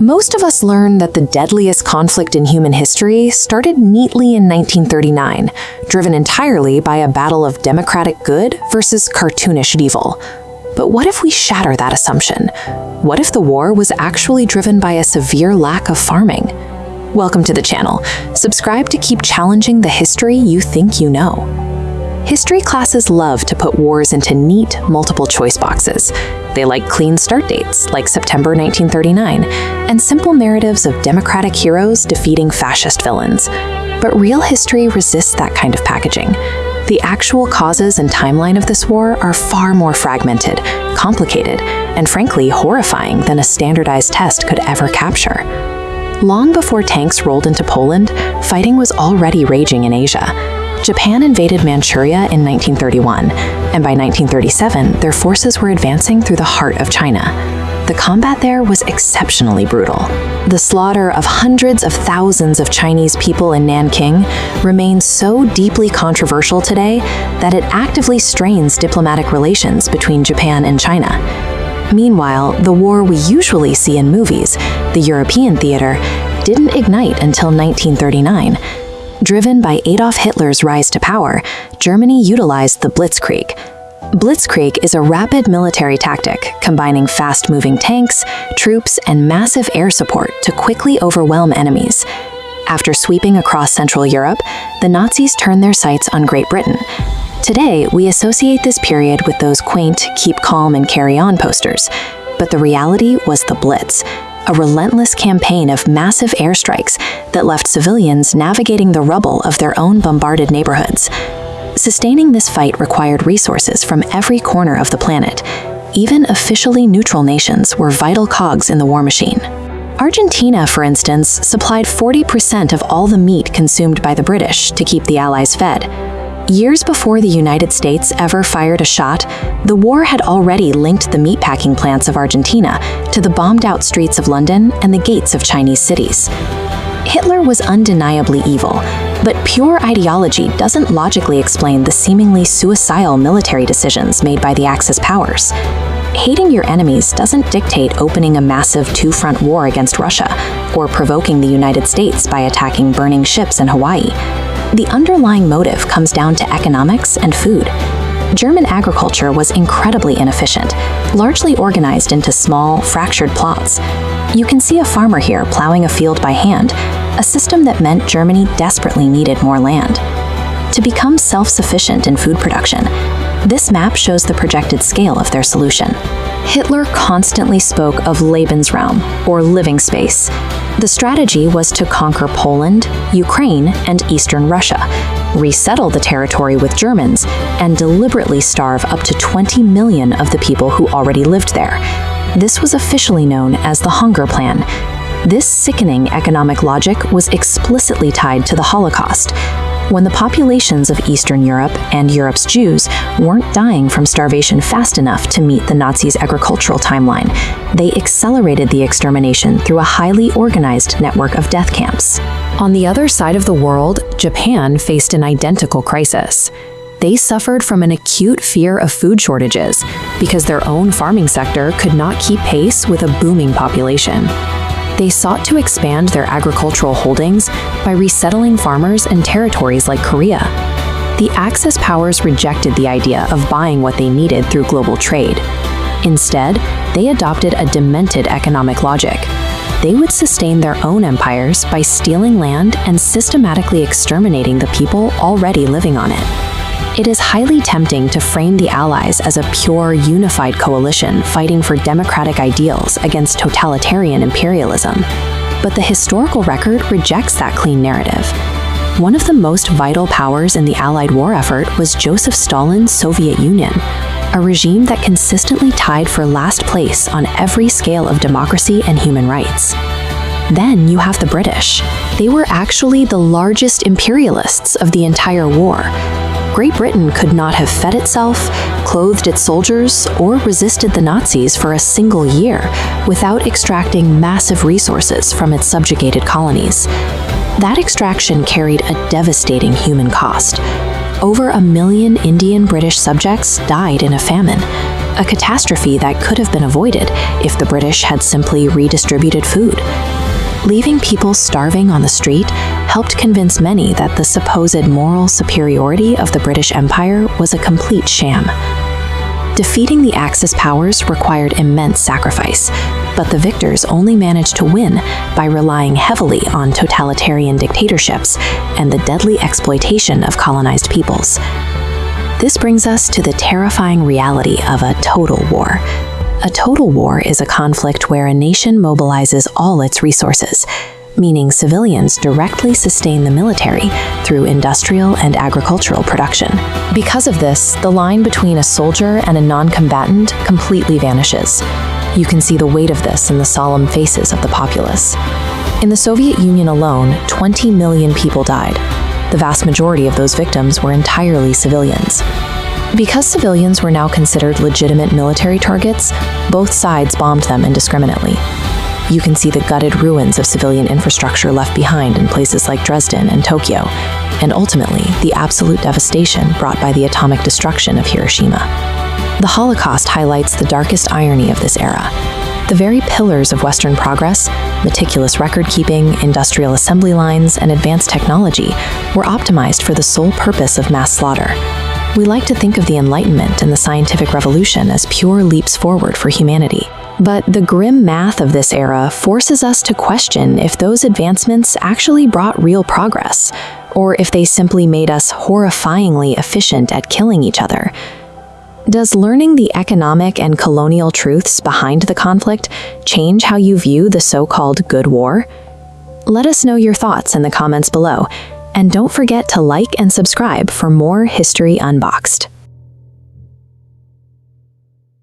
Most of us learn that the deadliest conflict in human history started neatly in 1939, driven entirely by a battle of democratic good versus cartoonish evil. But what if we shatter that assumption? What if the war was actually driven by a severe lack of farming? Welcome to the channel. Subscribe to keep challenging the history you think you know. History classes love to put wars into neat, multiple-choice boxes. They like clean start dates, like September 1939, and simple narratives of democratic heroes defeating fascist villains. But real history resists that kind of packaging. The actual causes and timeline of this war are far more fragmented, complicated, and frankly horrifying than a standardized test could ever capture. Long before tanks rolled into Poland, fighting was already raging in Asia. Japan invaded Manchuria in 1931, and by 1937, their forces were advancing through the heart of China. The combat there was exceptionally brutal. The slaughter of hundreds of thousands of Chinese people in Nanking remains so deeply controversial today that it actively strains diplomatic relations between Japan and China. Meanwhile, the war we usually see in movies, the European theater, didn't ignite until 1939. Driven by Adolf Hitler's rise to power, Germany utilized the Blitzkrieg. Blitzkrieg is a rapid military tactic combining fast-moving tanks, troops, and massive air support to quickly overwhelm enemies. After sweeping across Central Europe, the Nazis turned their sights on Great Britain. Today, we associate this period with those quaint, keep calm and carry on posters. But the reality was the Blitz, a relentless campaign of massive airstrikes that left civilians navigating the rubble of their own bombarded neighborhoods. Sustaining this fight required resources from every corner of the planet. Even officially neutral nations were vital cogs in the war machine. Argentina, for instance, supplied 40% of all the meat consumed by the British to keep the Allies fed. Years before the United States ever fired a shot, the war had already linked the meatpacking plants of Argentina to the bombed-out streets of London and the gates of Chinese cities. Hitler was undeniably evil, but pure ideology doesn't logically explain the seemingly suicidal military decisions made by the Axis powers. Hating your enemies doesn't dictate opening a massive two-front war against Russia or provoking the United States by attacking burning ships in Hawaii. The underlying motive comes down to economics and food. German agriculture was incredibly inefficient, largely organized into small, fractured plots. You can see a farmer here plowing a field by hand, a system that meant Germany desperately needed more land. To become self-sufficient in food production, this map shows the projected scale of their solution. Hitler constantly spoke of Lebensraum, or living space. The strategy was to conquer Poland, Ukraine, and Eastern Russia, resettle the territory with Germans, and deliberately starve up to 20 million of the people who already lived there. This was officially known as the Hunger Plan. This sickening economic logic was explicitly tied to the Holocaust. When the populations of Eastern Europe and Europe's Jews weren't dying from starvation fast enough to meet the Nazis' agricultural timeline, they accelerated the extermination through a highly organized network of death camps. On the other side of the world, Japan faced an identical crisis. They suffered from an acute fear of food shortages because their own farming sector could not keep pace with a booming population. They sought to expand their agricultural holdings by resettling farmers in territories like Korea. The Axis powers rejected the idea of buying what they needed through global trade. Instead, they adopted a demented economic logic. They would sustain their own empires by stealing land and systematically exterminating the people already living on it. It is highly tempting to frame the Allies as a pure, unified coalition fighting for democratic ideals against totalitarian imperialism. But the historical record rejects that clean narrative. One of the most vital powers in the Allied war effort was Joseph Stalin's Soviet Union, a regime that consistently tied for last place on every scale of democracy and human rights. Then you have the British. They were actually the largest imperialists of the entire war. Great Britain could not have fed itself, clothed its soldiers, or resisted the Nazis for a single year without extracting massive resources from its subjugated colonies. That extraction carried a devastating human cost. Over 1 million Indian British subjects died in a famine, a catastrophe that could have been avoided if the British had simply redistributed food. Leaving people starving on the street helped convince many that the supposed moral superiority of the British Empire was a complete sham. Defeating the Axis powers required immense sacrifice, but the victors only managed to win by relying heavily on totalitarian dictatorships and the deadly exploitation of colonized peoples. This brings us to the terrifying reality of a total war. A total war is a conflict where a nation mobilizes all its resources, meaning civilians directly sustain the military through industrial and agricultural production. Because of this, the line between a soldier and a non-combatant completely vanishes. You can see the weight of this in the solemn faces of the populace. In the Soviet Union alone, 20 million people died. The vast majority of those victims were entirely civilians. Because civilians were now considered legitimate military targets, both sides bombed them indiscriminately. You can see the gutted ruins of civilian infrastructure left behind in places like Dresden and Tokyo, and ultimately, the absolute devastation brought by the atomic destruction of Hiroshima. The Holocaust highlights the darkest irony of this era. The very pillars of Western progress, meticulous record-keeping, industrial assembly lines, and advanced technology, were optimized for the sole purpose of mass slaughter. We like to think of the Enlightenment and the scientific revolution as pure leaps forward for humanity. But the grim math of this era forces us to question if those advancements actually brought real progress, or if they simply made us horrifyingly efficient at killing each other. Does learning the economic and colonial truths behind the conflict change how you view the so-called good war? Let us know your thoughts in the comments below, and don't forget to like and subscribe for more History Unboxed.